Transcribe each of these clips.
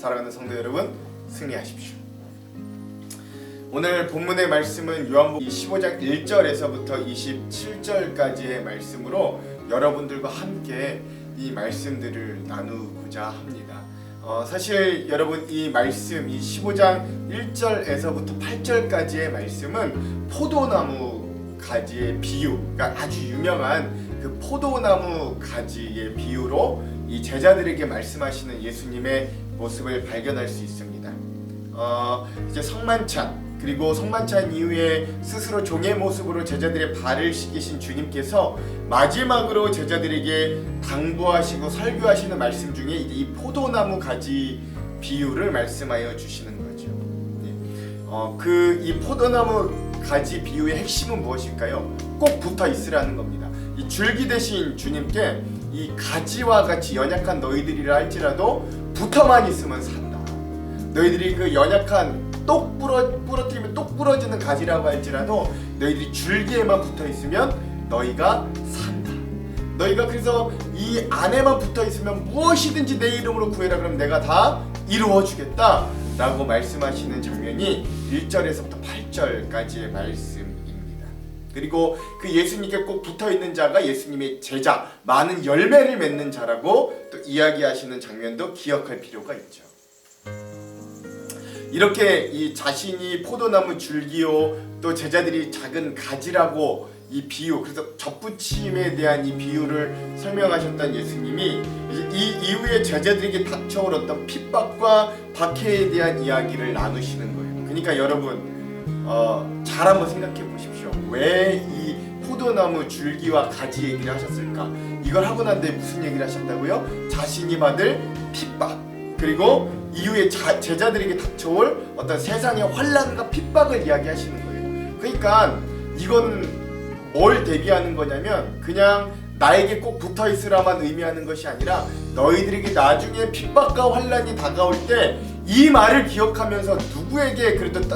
사랑하는 성도 여러분, 승리하십시오. 오늘 본문의 말씀은 요한복음 15장 1절에서부터 27절까지의 말씀으로 여러분들과 함께 이 말씀들을 나누고자 합니다. 사실 여러분, 이 말씀, 이 15장 1절에서부터 8절까지의 말씀은 포도나무 가지의 비유, 그러니까 아주 유명한 그 포도나무 가지의 비유로 이 제자들에게 말씀하시는 예수님의 모습을 발견할 수 있습니다. 이제 성만찬, 그리고 성만찬 이후에 스스로 종의 모습으로 제자들의 발을 씻기신 주님께서 마지막으로 제자들에게 당부하시고 설교하시는 말씀 중에 이제 이 포도나무 가지 비유를 말씀하여 주시는 거죠. 이 포도나무 가지 비유의 핵심은 무엇일까요? 꼭 붙어 있으라는 겁니다. 이 줄기 대신 주님께 이 가지와 같이 연약한 너희들이라 할지라도 붙어만 있으면 산다. 너희들이 그 연약한 똑 부러뜨리면 똑 부러지는 가지라고 할지라도 너희들이 줄기에만 붙어 있으면 너희가 산다. 너희가 그래서 이 안에만 붙어 있으면 무엇이든지 내 이름으로 구해라, 그럼 내가 다 이루어 주겠다 라고 말씀하시는 장면이 1절에서부터 8절까지의 말씀입니다. 그리고 그 예수님께 꼭 붙어있는 자가 예수님의 제자, 많은 열매를 맺는 자라고 또 이야기하시는 장면도 기억할 필요가 있죠. 이렇게 이 자신이 포도나무 줄기요, 또 제자들이 작은 가지라고 이 비유, 그래서 접붙임에 대한 이 비유를 설명하셨던 예수님이 이 이후에 제자들에게 닥쳐올 어떤 핍박과 박해에 대한 이야기를 나누시는 거예요. 그러니까 여러분, 잘 한번 생각해 보십시오. 왜 이 포도나무 줄기와 가지 얘기를 하셨을까? 이걸 하고 난 뒤에 무슨 얘기를 하셨다고요? 자신이 받을 핍박, 그리고 이후에 제자들에게 닥쳐올 어떤 세상의 환난과 핍박을 이야기하시는 거예요. 그러니까 이건 뭘 대비하는 거냐면 그냥 나에게 꼭 붙어있으라만 의미하는 것이 아니라 너희들에게 나중에 핍박과 환난이 다가올 때 이 말을 기억하면서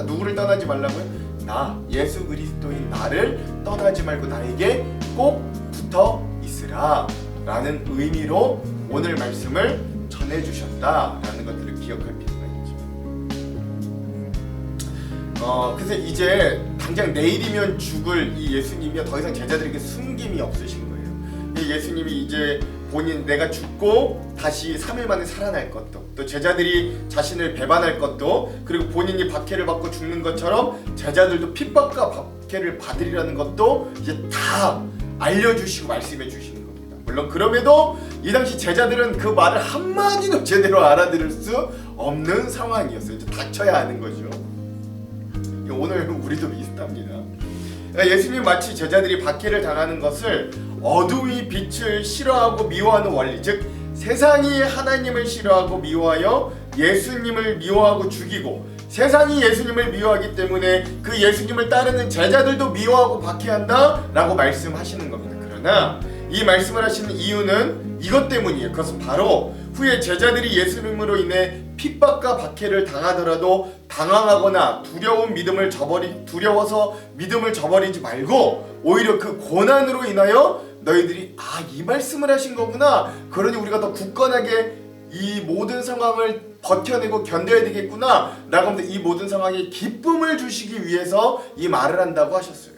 누구를 떠나지 말라고요? 나, 예수 그리스도인 나를 떠나지 말고 나에게 꼭 붙어있으라 라는 의미로 오늘 말씀을 전해주셨다라는 것들을 기억할 필요가 있죠. 그래서 이제 당장 내일이면 죽을 이 예수님이 더 이상 제자들에게 숨김이 없으신 거예요. 예수님이 이제 본인 내가 죽고 다시 3일 만에 살아날 것도, 또 제자들이 자신을 배반할 것도, 그리고 본인이 박해를 받고 죽는 것처럼 제자들도 핍박과 박해를 받으리라는 것도 이제 다 알려주시고 말씀해 주시는 겁니다. 물론 그럼에도 이 당시 제자들은 그 말을 한마디도 제대로 알아들을 수 없는 상황이었어요. 이제 닥쳐야 하는 거죠. 오늘 우리도 비슷합니다. 예수님 마치 제자들이 박해를 당하는 것을 어둠이 빛을 싫어하고 미워하는 원리, 즉 세상이 하나님을 싫어하고 미워하여 예수님을 미워하고 죽이고, 세상이 예수님을 미워하기 때문에 그 예수님을 따르는 제자들도 미워하고 박해한다 라고 말씀하시는 겁니다. 그러나 이 말씀을 하시는 이유는 이것 때문이에요. 그것은 바로 후에 제자들이 예수님으로 인해 핍박과 박해를 당하더라도 당황하거나 두려워서 믿음을 저버리지 말고 오히려 그 고난으로 인하여 너희들이 이 말씀을 하신 거구나, 그러니 우리가 더 굳건하게 이 모든 상황을 버텨내고 견뎌야 되겠구나 라고 하면서 이 모든 상황에 기쁨을 주시기 위해서 이 말을 한다고 하셨어요.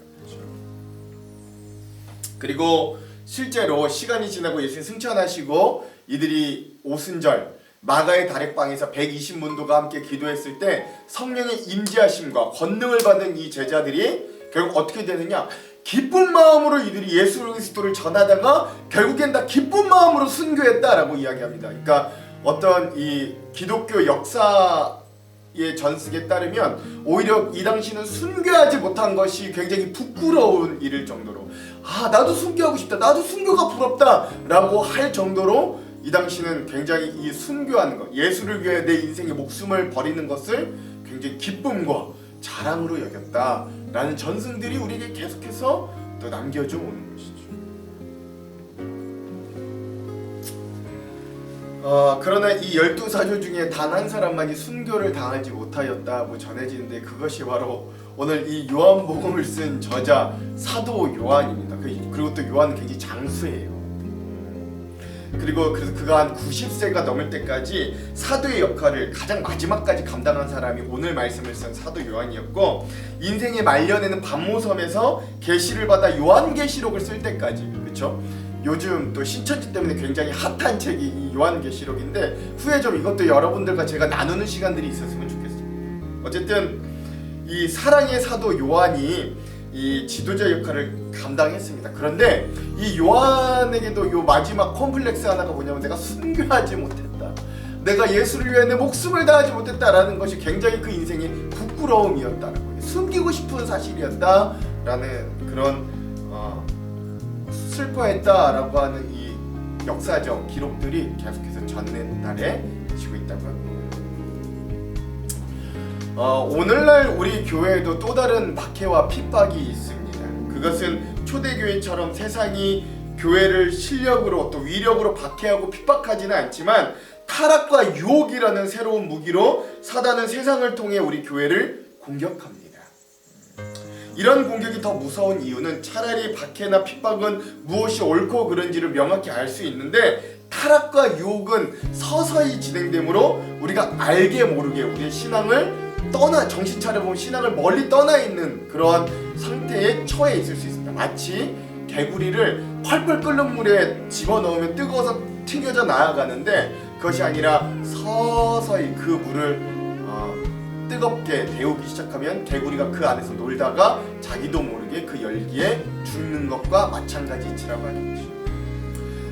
그리고 실제로 시간이 지나고 예수님 승천하시고 이들이 오순절 마가의 다락방에서 120문도가 함께 기도했을 때 성령의 임재하심과 권능을 받은 이 제자들이 결국 어떻게 되느냐, 기쁜 마음으로 이들이 예수 그리스도를 전하다가 결국엔 다 기쁜 마음으로 순교했다라고 이야기합니다. 그러니까 어떤 이 기독교 역사의 전승에 따르면 오히려 이 당시는 순교하지 못한 것이 굉장히 부끄러운 일일 정도로, 나도 순교하고 싶다, 나도 순교가 부럽다 라고 할 정도로 이 당시는 굉장히 이 순교하는 것, 예수를 위해 내 인생의 목숨을 버리는 것을 굉장히 기쁨과 자랑으로 여겼다라는 전승들이 우리에게 계속해서 또 남겨져 오는 것이죠. 그러나 이 12사도 중에 단 한 사람만이 순교를 당하지 못하였다고 전해지는데 그것이 바로 오늘 이 요한복음을 쓴 저자 사도 요한입니다. 그리고 또 요한은 굉장히 장수예요. 그리고 그래서 그가 한 90세가 넘을 때까지 사도의 역할을 가장 마지막까지 감당한 사람이 오늘 말씀을 쓴 사도 요한이었고, 인생의 말년에는 반모섬에서 계시를 받아 요한계시록을 쓸 때까지, 그렇죠? 요즘 또 신천지 때문에 굉장히 핫한 책이 이 요한계시록인데, 후에 좀 이것도 여러분들과 제가 나누는 시간들이 있었으면 좋겠습니다. 어쨌든 이 사랑의 사도 요한이 이 지도자 역할을 감당했습니다. 그런데 이 요한에게도 요 마지막 컴플렉스 하나가 뭐냐면, 내가 순교하지 못했다, 내가 예수를 위해 내 목숨을 다하지 못했다라는 것이 굉장히 그 인생의 부끄러움이었다는 거예요. 숨기고 싶은 사실이었다라는 그런 슬퍼했다라고 하는 이 역사적 기록들이 계속해서 전달해 지고 있다고 합니다. 오늘날 우리 교회에도 또 다른 박해와 핍박이 있습니다. 그것은 초대교회처럼 세상이 교회를 실력으로 또 위력으로 박해하고 핍박하지는 않지만, 타락과 유혹이라는 새로운 무기로 사단은 세상을 통해 우리 교회를 공격합니다. 이런 공격이 더 무서운 이유는, 차라리 박해나 핍박은 무엇이 옳고 그른지를 명확히 알 수 있는데, 타락과 유혹은 서서히 진행되므로 우리가 알게 모르게 우리의 신앙을 정신 차려보면 신앙을 멀리 떠나 있는 그런 상태에 처해 있을 수 있습니다. 마치 개구리를 펄펄 끓는 물에 집어넣으면 뜨거워서 튕겨져 나아가는데, 그것이 아니라 서서히 그 물을 뜨겁게 데우기 시작하면 개구리가 그 안에서 놀다가 자기도 모르게 그 열기에 죽는 것과 마찬가지 이치라고 하는 것이죠.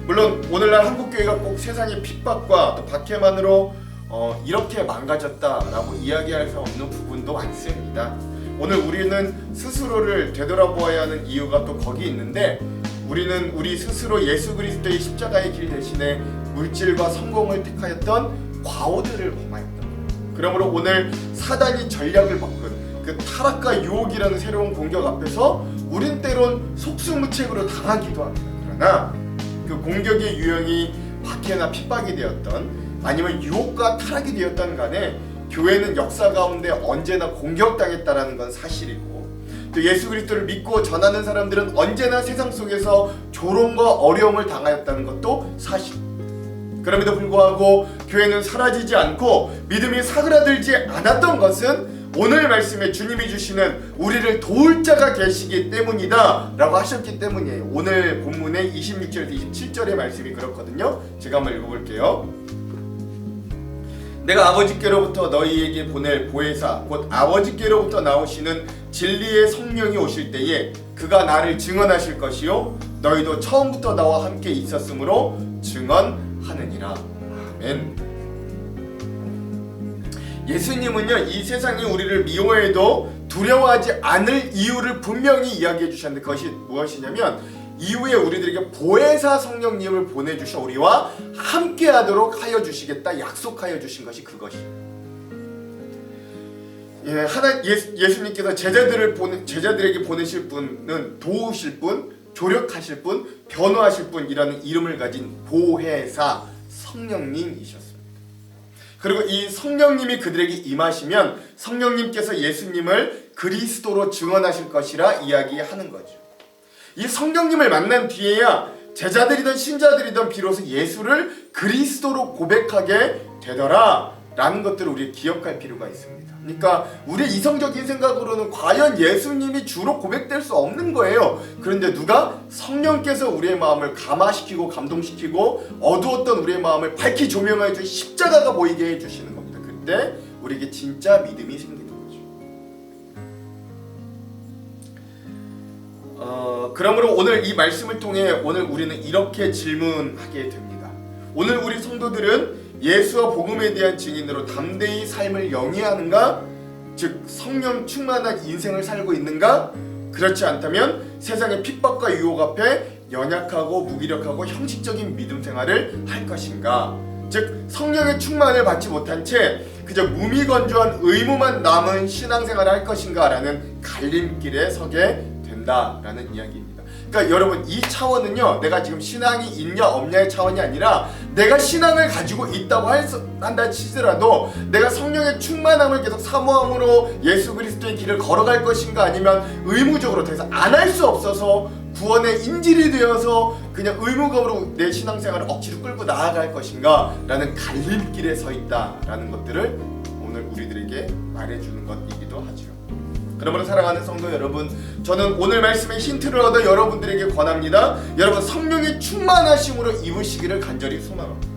물론 오늘날 한국교회가 꼭 세상의 핍박과 또 박해만으로 이렇게 망가졌다라고 이야기할 수 없는 부분도 많습니다. 오늘 우리는 스스로를 되돌아보아야 하는 이유가 또 거기 있는데, 우리는 우리 스스로 예수 그리스도의 십자가의 길 대신에 물질과 성공을 택하였던 과오들을 범하였다. 그러므로 오늘 사단이 전략을 바꾼 그 타락과 유혹이라는 새로운 공격 앞에서 우린 때론 속수무책으로 당하기도 합니다. 그러나 그 공격의 유형이 박해나 핍박이 되었던, 아니면 유혹과 타락이 되었던 간에 교회는 역사 가운데 언제나 공격당했다라는 건 사실이고, 또 예수 그리스도를 믿고 전하는 사람들은 언제나 세상 속에서 조롱과 어려움을 당하였다는 것도 사실입니다. 그럼에도 불구하고 교회는 사라지지 않고 믿음이 사그라들지 않았던 것은 오늘 말씀에 주님이 주시는 우리를 도울 자가 계시기 때문이다 라고 하셨기 때문이에요. 오늘 본문의 26절에서 27절의 말씀이 그렇거든요. 제가 한번 읽어볼게요. 내가 아버지께로부터 너희에게 보낼 보혜사 곧 아버지께로부터 나오시는 진리의 성령이 오실 때에 그가 나를 증언하실 것이요 너희도 처음부터 나와 함께 있었으므로 증언하느니라. 아멘. 예수님은요, 이 세상이 우리를 미워해도 두려워하지 않을 이유를 분명히 이야기해 주셨는데, 그것이 무엇이냐면 이후에 우리들에게 보혜사 성령님을 보내주셔 우리와 함께하도록 하여 주시겠다 약속하여 주신 것이 그것이에요. 예수님께서 제자들에게 보내실 분은 도우실 분, 조력하실 분, 변호하실 분이라는 이름을 가진 보혜사 성령님이셨습니다. 그리고 이 성령님이 그들에게 임하시면 성령님께서 예수님을 그리스도로 증언하실 것이라 이야기하는 거죠. 이 성령님을 만난 뒤에야 제자들이든 신자들이든 비로소 예수를 그리스도로 고백하게 되더라 라는 것들을 우리 기억할 필요가 있습니다. 그러니까 우리의 이성적인 생각으로는 과연 예수님이 주로 고백될 수 없는 거예요. 그런데 누가? 성령께서 우리의 마음을 감화시키고 감동시키고 어두웠던 우리의 마음을 밝히 조명해 주신 십자가가 보이게 해주시는 겁니다. 그때 우리에게 진짜 믿음이 생기는 거죠. 그러므로 오늘 이 말씀을 통해 오늘 우리는 이렇게 질문하게 됩니다. 오늘 우리 성도들은 예수와 복음에 대한 증인으로 담대히 삶을 영위하는가? 즉 성령 충만한 인생을 살고 있는가? 그렇지 않다면 세상의 핍박과 유혹 앞에 연약하고 무기력하고 형식적인 믿음 생활을 할 것인가? 즉 성령의 충만을 받지 못한 채 그저 무미건조한 의무만 남은 신앙생활을 할 것인가? 라는 갈림길에 서게 된다라는 이야기입니다. 그러니까 여러분, 이 차원은요, 내가 지금 신앙이 있냐 없냐의 차원이 아니라 내가 신앙을 가지고 있다고 한다 치더라도 내가 성령의 충만함을 계속 사모함으로 예수 그리스도의 길을 걸어갈 것인가, 아니면 의무적으로 더 이상 안 할 수 없어서 구원의 인질이 되어서 그냥 의무감으로 내 신앙생활을 억지로 끌고 나아갈 것인가 라는 갈림길에 서 있다라는 것들을 오늘 우리들에게 말해주는 것이기도 하죠. 그러므로 사랑하는 성도 여러분, 저는 오늘 말씀의 힌트를 얻어 여러분들에게 권합니다. 여러분, 성령의 충만하심으로 입으시기를 간절히 소망합니다.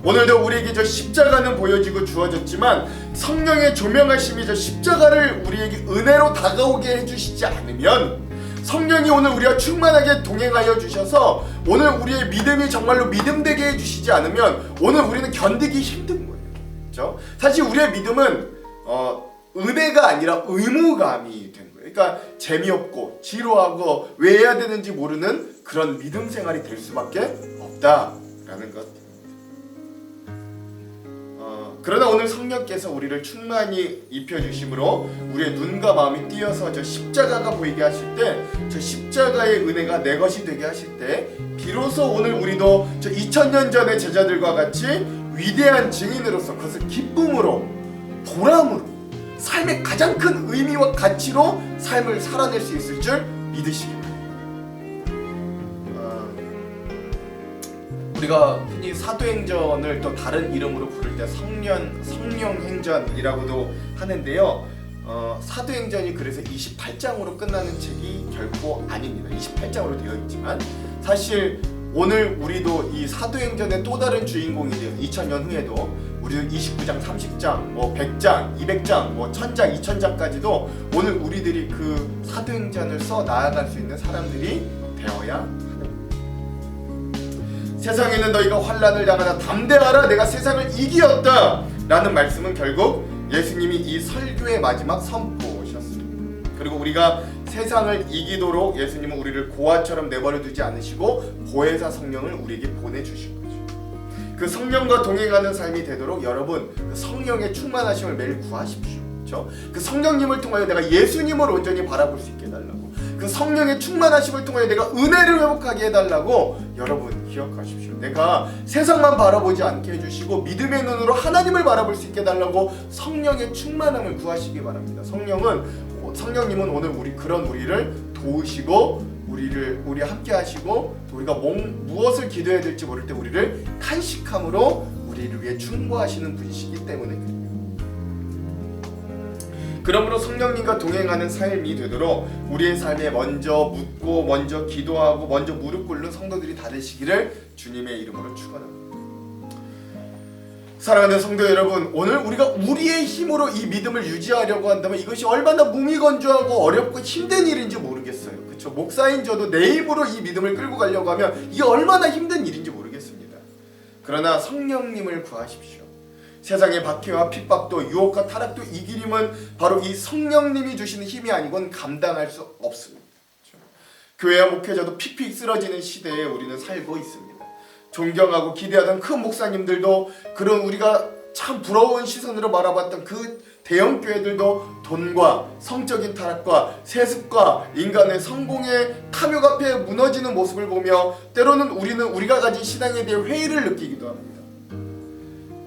오늘도 우리에게 저 십자가는 보여지고 주어졌지만 성령의 조명하심이 저 십자가를 우리에게 은혜로 다가오게 해주시지 않으면, 성령이 오늘 우리와 충만하게 동행하여 주셔서 오늘 우리의 믿음이 정말로 믿음되게 해주시지 않으면 오늘 우리는 견디기 힘든 거예요. 그렇죠? 사실 우리의 믿음은 은혜가 아니라 의무감이 된 거예요. 그러니까 재미없고 지루하고 왜 해야 되는지 모르는 그런 믿음 생활이 될 수밖에 없다라는 것. 그러나 오늘 성령께서 우리를 충만히 입혀주심으로 우리의 눈과 마음이 띄어서 저 십자가가 보이게 하실 때, 저 십자가의 은혜가 내 것이 되게 하실 때 비로소 오늘 우리도 저 2000년 전의 제자들과 같이 위대한 증인으로서 그것을 기쁨으로, 보람으로, 삶의 가장 큰 의미와 가치로 삶을 살아낼 수 있을 줄 믿으시기 바랍니다. 우리가 흔히 사도행전을 또 다른 이름으로 부를 때 성령행전이라고도 하는데요. 사도행전이 그래서 28장으로 끝나는 책이 결코 아닙니다. 28장으로 되어 있지만 사실 오늘 우리도 이 사도행전의 또 다른 주인공이 돼요. 2000년 후에도 우리는 29장, 30장, 100장, 200장, 1000장, 2000장까지도 오늘 우리들이 그 사도행전을 써 나아갈 수 있는 사람들이 되어야 합니다. 세상에는 너희가 환난을 당하나 담대하라, 내가 세상을 이기었다 라는 말씀은 결국 예수님이 이 설교의 마지막 선포셨습니다. 그리고 우리가 세상을 이기도록 예수님은 우리를 고아처럼 내버려 두지 않으시고 보혜사 성령을 우리에게 보내주신 거죠. 그 성령과 동행하는 삶이 되도록 여러분, 그 성령의 충만하심을 매일 구하십시오. 그렇죠? 그 성령님을 통하여 내가 예수님을 온전히 바라볼 수 있게 해달라고, 그 성령의 충만하심을 통하여 내가 은혜를 회복하게 해달라고 여러분 기억하십시오. 내가 세상만 바라보지 않게 해주시고 믿음의 눈으로 하나님을 바라볼 수 있게 해달라고 성령의 충만함을 구하시기 바랍니다. 성령님은 오늘 우리를 도우시고 우리 함께 하시고, 우리가 무엇을 기도해야 될지 모를 때 우리를 탄식함으로 우리를 위해 충고하시는 분이시기 때문에 그래요. 그러므로 성령님과 동행하는 삶이 되도록 우리의 삶에 먼저 묻고 먼저 기도하고 먼저 무릎 꿇는 성도들이 다 되시기를 주님의 이름으로 축원합니다. 사랑하는 성도 여러분, 오늘 우리가 우리의 힘으로 이 믿음을 유지하려고 한다면 이것이 얼마나 무미건조하고 어렵고 힘든 일인지 모르겠어요. 그렇죠? 목사인 저도 내 힘으로 이 믿음을 끌고 가려고 하면 이게 얼마나 힘든 일인지 모르겠습니다. 그러나 성령님을 구하십시오. 세상의 박해와 핍박도 유혹과 타락도 이길 힘은 바로 이 성령님이 주시는 힘이 아니고는 감당할 수 없습니다. 그렇죠? 교회와 목회자도 픽픽 쓰러지는 시대에 우리는 살고 있습니다. 존경하고 기대하던 큰 목사님들도, 그런 우리가 참 부러운 시선으로 바라봤던 그 대형 교회들도 돈과 성적인 타락과 세습과 인간의 성공의 탐욕 앞에 무너지는 모습을 보며 때로는 우리는 우리가 가진 신앙에 대해 회의를 느끼기도 합니다.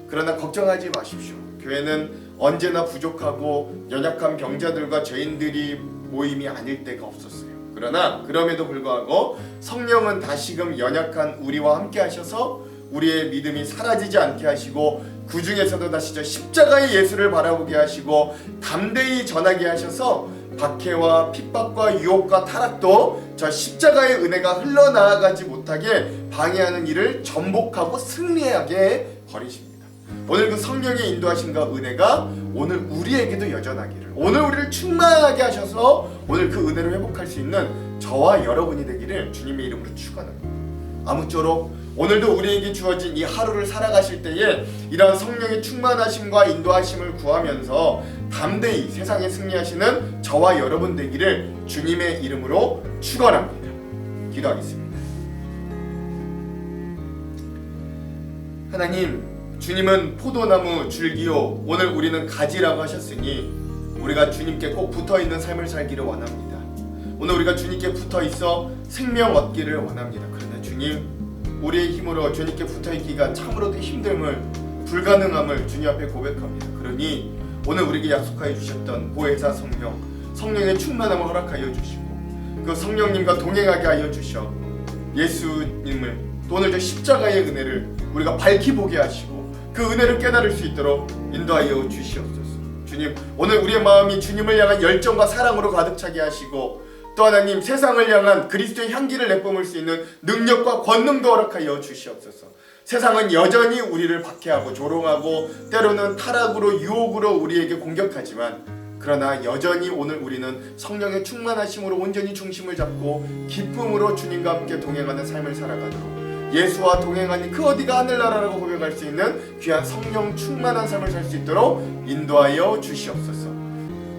그러나 걱정하지 마십시오. 교회는 언제나 부족하고 연약한 병자들과 죄인들이 모임이 아닐 때가 없었어요. 그러나 그럼에도 불구하고 성령은 다시금 연약한 우리와 함께 하셔서 우리의 믿음이 사라지지 않게 하시고, 그 중에서도 다시 저 십자가의 예수를 바라보게 하시고 담대히 전하게 하셔서 박해와 핍박과 유혹과 타락도 저 십자가의 은혜가 흘러나아가지 못하게 방해하는 일을 전복하고 승리하게 버리십니다. 오늘 그 성령의 인도하심과 은혜가 오늘 우리에게도 여전하기를, 오늘 우리를 충만하게 하셔서 오늘 그 은혜를 회복할 수 있는 저와 여러분이 되기를 주님의 이름으로 축원합니다. 아무쪼록 오늘도 우리에게 주어진 이 하루를 살아가실 때에 이러한 성령의 충만하심과 인도하심을 구하면서 담대히 세상에 승리하시는 저와 여러분 되기를 주님의 이름으로 축원합니다. 기도하겠습니다. 하나님, 주님은 포도나무 줄기요 오늘 우리는 가지라고 하셨으니 우리가 주님께 꼭 붙어있는 삶을 살기를 원합니다. 오늘 우리가 주님께 붙어있어 생명 얻기를 원합니다. 그러나 주님, 우리의 힘으로 주님께 붙어있기가 참으로도 힘듦을, 불가능함을 주님 앞에 고백합니다. 그러니 오늘 우리에게 약속하여 주셨던 보혜사 성령의 충만함을 허락하여 주시고, 그 성령님과 동행하게 하여 주셔 예수님을 또 오늘 저 십자가의 은혜를 우리가 밝히 보게 하시고 그 은혜를 깨달을 수 있도록 인도하여 주시옵소서. 주님, 오늘 우리의 마음이 주님을 향한 열정과 사랑으로 가득 차게 하시고 또 하나님 세상을 향한 그리스도의 향기를 내뿜을 수 있는 능력과 권능도 허락하여 주시옵소서. 세상은 여전히 우리를 박해하고 조롱하고 때로는 타락으로 유혹으로 우리에게 공격하지만 그러나 여전히 오늘 우리는 성령의 충만하심으로 온전히 중심을 잡고 기쁨으로 주님과 함께 동행하는 삶을 살아가도록 예수와 동행하니 그 어디가 하늘나라라고 고백할 수 있는 귀한 성령 충만한 삶을 살 수 있도록 인도하여 주시옵소서.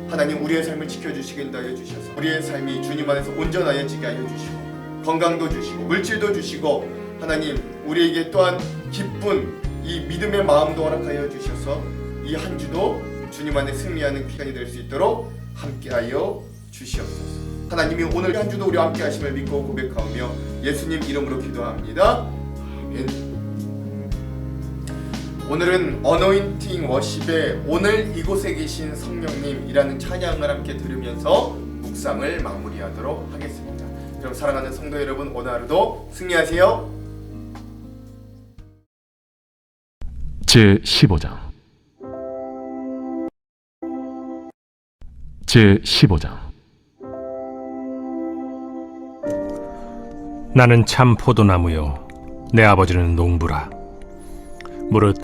하나님, 우리의 삶을 지켜주시게 인도하여 주셔서 우리의 삶이 주님 안에서 온전하여지게 하여 주시고 건강도 주시고 물질도 주시고 하나님 우리에게 또한 기쁜 이 믿음의 마음도 허락하여 주셔서 이 한 주도 주님 안에 승리하는 기간이 될 수 있도록 함께하여 주시옵소서. 하나님이 오늘 한 주도 우리와 함께 하심을 믿고 고백하오며 예수님 이름으로 기도합니다. 아멘. 오늘은 어노인팅 워십의 오늘 이곳에 계신 성령님이라는 찬양을 함께 들으면서 묵상을 마무리하도록 하겠습니다. 그럼 사랑하는 성도 여러분, 오늘 하루도 승리하세요. 제15장 제15장 나는 참 포도나무요 내 아버지는 농부라. 무릇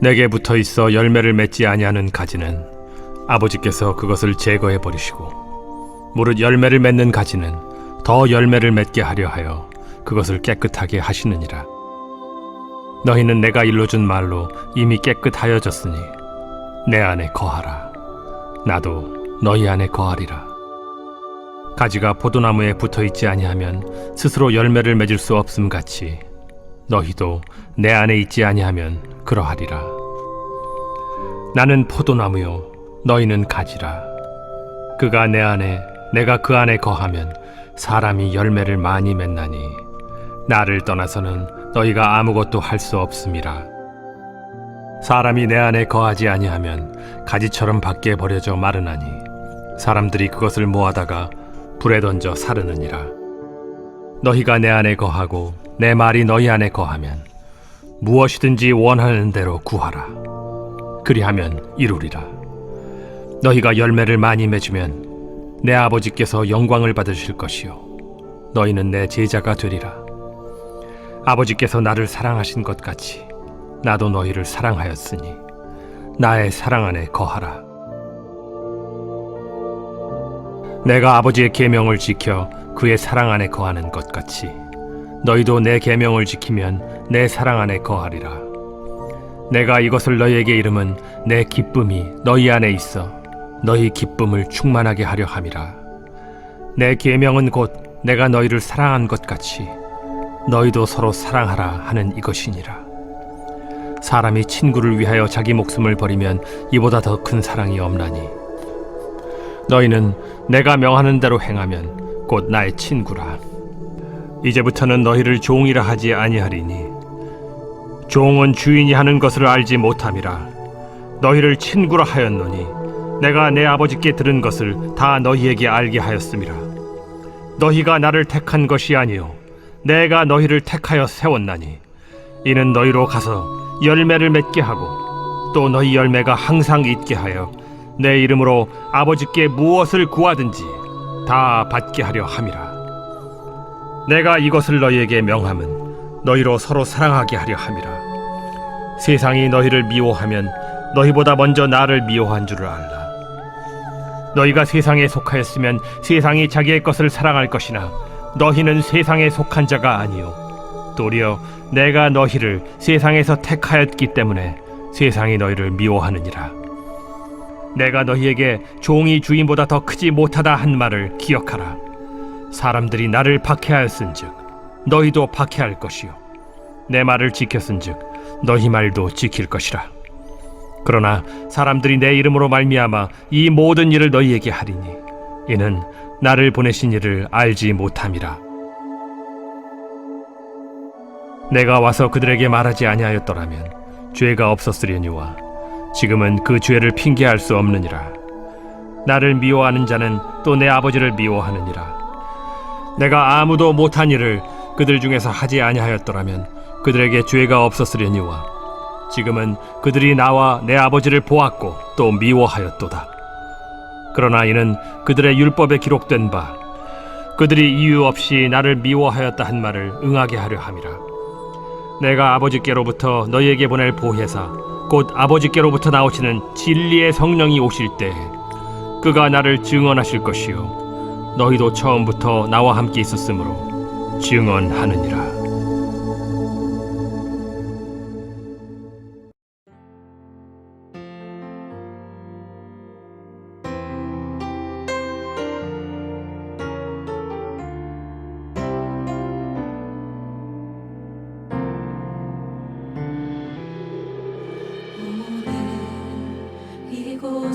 내게 붙어있어 열매를 맺지 아니하는 가지는 아버지께서 그것을 제거해 버리시고 무릇 열매를 맺는 가지는 더 열매를 맺게 하려 하여 그것을 깨끗하게 하시느니라. 너희는 내가 일러준 말로 이미 깨끗하여졌으니 내 안에 거하라. 나도 너희 안에 거하리라. 가지가 포도나무에 붙어있지 아니하면 스스로 열매를 맺을 수 없음 같이 너희도 내 안에 있지 아니하면 그러하리라. 나는 포도나무요 너희는 가지라. 그가 내 안에 내가 그 안에 거하면 사람이 열매를 많이 맺나니 나를 떠나서는 너희가 아무것도 할 수 없음이라. 사람이 내 안에 거하지 아니하면 가지처럼 밖에 버려져 마르나니 사람들이 그것을 모아다가 불에 던져 사르느니라. 너희가 내 안에 거하고 내 말이 너희 안에 거하면 무엇이든지 원하는 대로 구하라. 그리하면 이루리라. 너희가 열매를 많이 맺으면 내 아버지께서 영광을 받으실 것이요 너희는 내 제자가 되리라. 아버지께서 나를 사랑하신 것 같이 나도 너희를 사랑하였으니 나의 사랑 안에 거하라. 내가 아버지의 계명을 지켜 그의 사랑 안에 거하는 것 같이 너희도 내 계명을 지키면 내 사랑 안에 거하리라. 내가 이것을 너희에게 이름은 내 기쁨이 너희 안에 있어 너희 기쁨을 충만하게 하려 함이라. 내 계명은 곧 내가 너희를 사랑한 것 같이 너희도 서로 사랑하라 하는 이것이니라. 사람이 친구를 위하여 자기 목숨을 버리면 이보다 더 큰 사랑이 없나니 너희는 내가 명하는 대로 행하면 곧 나의 친구라. 이제부터는 너희를 종이라 하지 아니하리니 종은 주인이 하는 것을 알지 못함이라. 너희를 친구라 하였노니 내가 내 아버지께 들은 것을 다 너희에게 알게 하였음이라. 너희가 나를 택한 것이 아니요 내가 너희를 택하여 세웠나니 이는 너희로 가서 열매를 맺게 하고 또 너희 열매가 항상 있게 하여 내 이름으로 아버지께 무엇을 구하든지 다 받게 하려 함이라. 내가 이것을 너희에게 명함은 너희로 서로 사랑하게 하려 함이라. 세상이 너희를 미워하면 너희보다 먼저 나를 미워한 줄을 알라. 너희가 세상에 속하였으면 세상이 자기의 것을 사랑할 것이나 너희는 세상에 속한 자가 아니요 도리어 내가 너희를 세상에서 택하였기 때문에 세상이 너희를 미워하느니라. 내가 너희에게 종이 주인보다 더 크지 못하다 한 말을 기억하라. 사람들이 나를 박해하였은즉 너희도 박해할 것이요 내 말을 지켰은즉 너희 말도 지킬 것이라. 그러나 사람들이 내 이름으로 말미암아 이 모든 일을 너희에게 하리니 이는 나를 보내신 이를 알지 못함이라. 내가 와서 그들에게 말하지 아니하였더라면 죄가 없었으려니와 지금은 그 죄를 핑계할 수 없느니라. 나를 미워하는 자는 또 내 아버지를 미워하느니라. 내가 아무도 못한 일을 그들 중에서 하지 아니하였더라면 그들에게 죄가 없었으려니와 지금은 그들이 나와 내 아버지를 보았고 또 미워하였도다. 그러나 이는 그들의 율법에 기록된 바 그들이 이유 없이 나를 미워하였다 한 말을 응하게 하려 함이라. 내가 아버지께로부터 너희에게 보낼 보혜사 곧 아버지께로부터 나오시는 진리의 성령이 오실 때에 그가 나를 증언하실 것이요 너희도 처음부터 나와 함께 있었으므로 증언하느니라. 오늘 이곳